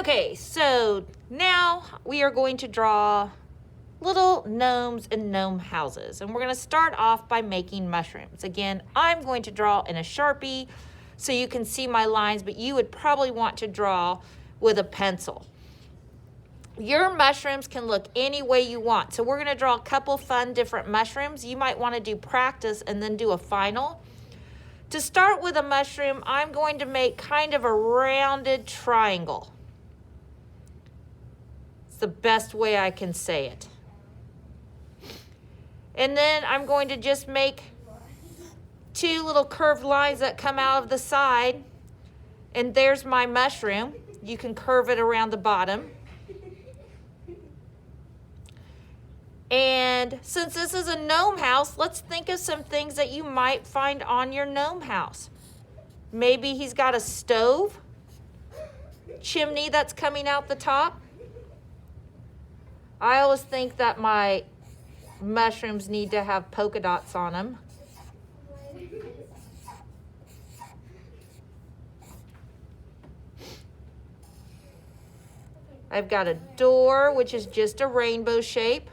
Okay, so now we are going to draw little gnomes and gnome houses. And we're going to start off by making mushrooms. Again, I'm going to draw in a Sharpie so you can see my lines, but you would probably want to draw with a pencil. Your mushrooms can look any way you want. So we're going to draw a couple fun different mushrooms. You might want to do practice and then do a final. To start with a mushroom, I'm going to make kind of a rounded triangle. It's the best way I can say it. And then I'm going to just make two little curved lines that come out of the side. And there's my mushroom. You can curve it around the bottom. And since this is a gnome house, let's think of some things that you might find on your gnome house. Maybe he's got a stove, chimney that's coming out the top. I always think that my mushrooms need to have polka dots on them. I've got a door, which is just a rainbow shape.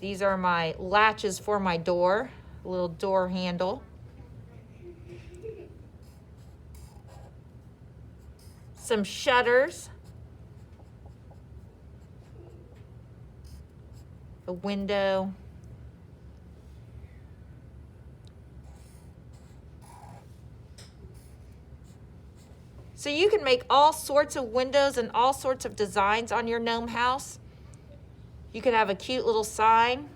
These are my latches for my door, a little door handle. Some shutters. A window. So you can make all sorts of windows and all sorts of designs on your gnome house. You could have a cute little sign.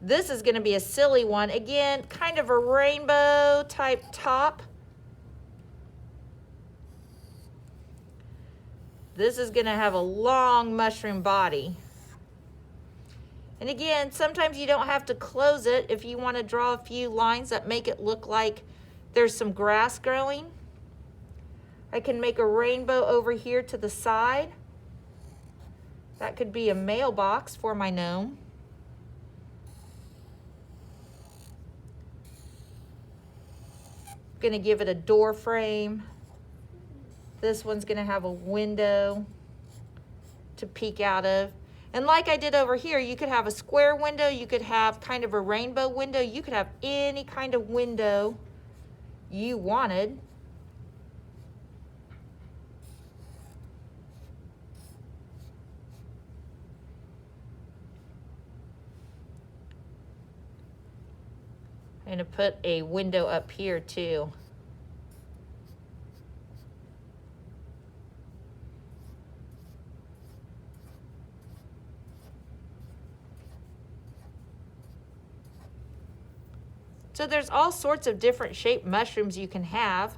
This is going to be a silly one. Again, kind of a rainbow type top. This is going to have a long mushroom body. And again, sometimes you don't have to close it if you want to draw a few lines that make it look like there's some grass growing. I can make a rainbow over here to the side. That could be a mailbox for my gnome. I'm going to give it a door frame. This one's going to have a window to peek out of. And like I did over here, you could have a square window, you could have kind of a rainbow window, you could have any kind of window you wanted. I'm going to put a window up here too. So there's all sorts of different shaped mushrooms you can have.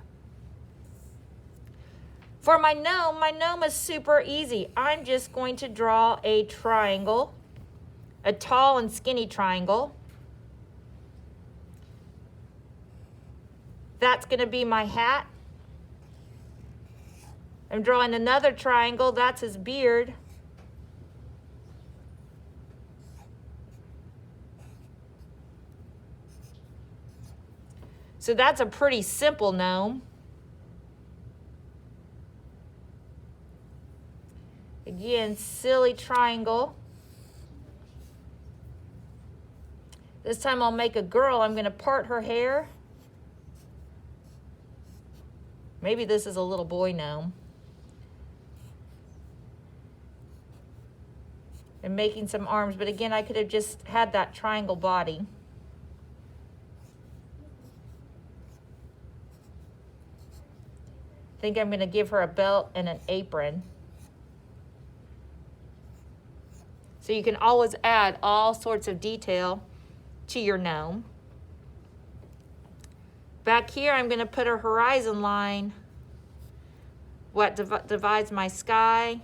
For my gnome is super easy. I'm just going to draw a triangle, a tall and skinny triangle. That's going to be my hat. I'm drawing another triangle. That's his beard. So that's a pretty simple gnome. Again, silly triangle. This time I'll make a girl. I'm going to part her hair. Maybe this is a little boy gnome. And making some arms, but again, I could have just had that triangle body. I think I'm going to give her a belt and an apron. So you can always add all sorts of detail to your gnome. Back here, I'm going to put a horizon line, what divides my sky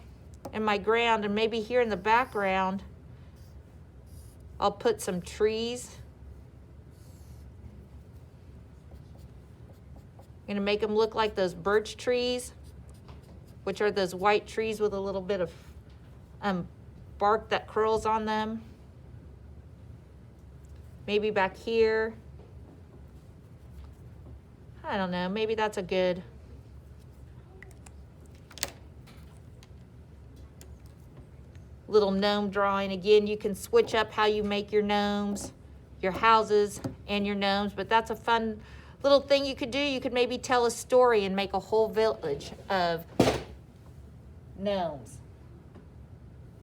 and my ground, and maybe here in the background, I'll put some trees. I'm going to make them look like those birch trees, which are those white trees with a little bit of bark that curls on them. Maybe back here. I don't know, maybe that's a good little gnome drawing. Again, you can switch up how you make your gnomes, your houses, and your gnomes, but that's a fun little thing you could do. You could maybe tell a story and make a whole village of gnomes.